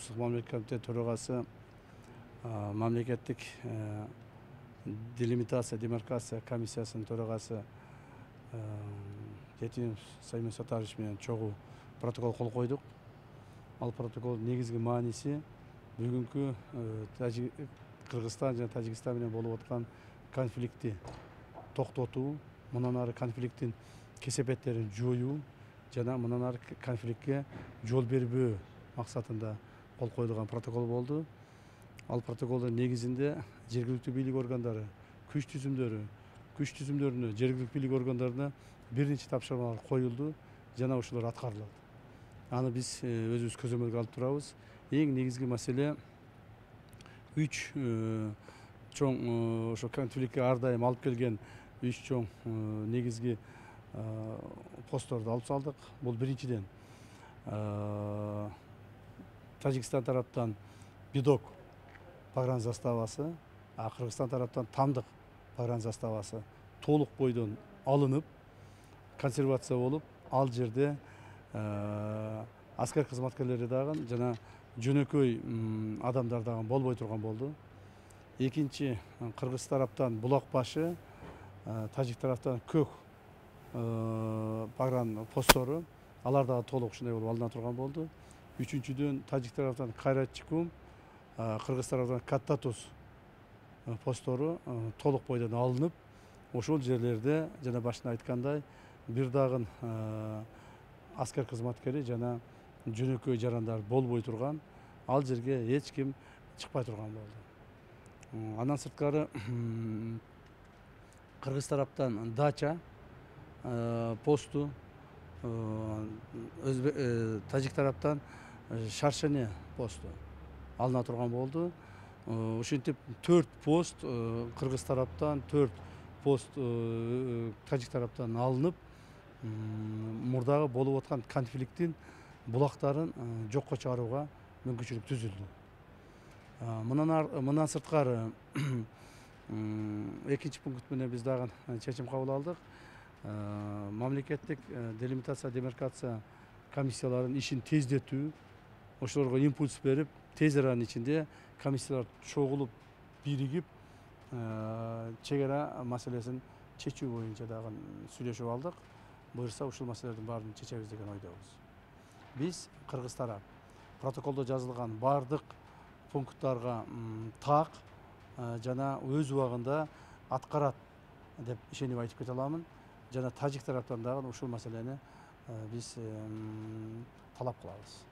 Улуттук мамлекеттик комитет төрагасы, мамлекеттик делимитация, демаркация комиссиясынын төрагасы Жетинов Саймон Сатарович менен чогуу протокол кол койдук. Ал протоколдун негизги мааниси бүгүнкү Кыргызстан жана Тажикстан менен болуп аткан конфликтти токтотуу, мындан ары конфликттин кесепеттерин жоюу жана мындан ары конфликтке жол бербөө максатында кол коюлган протокол болду. Ал протоколдун негизинде жергиликтүү бийлик органдары күч түзүмдөрүнө, жергиликтүү бийлик органдарына бир нече тапшырмалар коюлду жана ошолор аткарылат. Аны биз өзүбүз көзөмөлгө алып турабыз. Эң негизги маселе 3 чоң ошо конфликтке ар дайым алып келген 3 чоң негизги постторду алып салдык. Бул биринчиден Тажикстан тараптан Бидок погран заставасы, Кыргызстан тараптан Тамдык погран заставасы толук бойдон алынып, консервация болуп, ал жерде аскер кызматкерлери дагы жана жөнөкөй адамдар дагы болбой турган болду. Экинчи, Кыргыз тараптан Булак башы, Тажик тараптан Көк погран посттору, алар дагы толук ушундай болуп алына турган болду. Үчүнчүдөн, Тажик тараптан Кайратчыкум, Кыргыз тараптан Каттатус посттору толук бойдон алынып, ошол жерлерде жана башында айткандай бир дагы аскер кызматкери жана жөнөкөй жарандар болбой турган, ал жерге эч ким чыкпай турган болду. Андан сырткары Кыргыз тараптан Дача посту, Тажик тараптан Шаршене посту алына турган болду. Ушинтип 4 пост Кыргыз тараптан, 4 пост Тажик тараптан алынып, мурдагы болуп аткан конфликттин булактарын жокко чыгарууга мүмкүнчүлүк түзүлдү. Мындан сырткары экинчи пункт менен биз дагы чечим кабыл алдык. Мамлекеттик делимитация, демаркация комиссияларынын ишин тездетүү, ошолорго импульс берип, тез аранын ичинде комиссиялар чогулуп, биригип, чегара маселесин чечүү боюнча дагы сүйлөшүп алдык. Буюрса ушул маселелердин баарын чечебиз деген ойдобуз. Биз Кыргыз тарап протоколдо жазылган бардык пункттарга так жана өз убагында аткарат деп ишенип айтып кете аламын. Жана Тажик тараптан дагы ушул маселени биз талап кылабыз.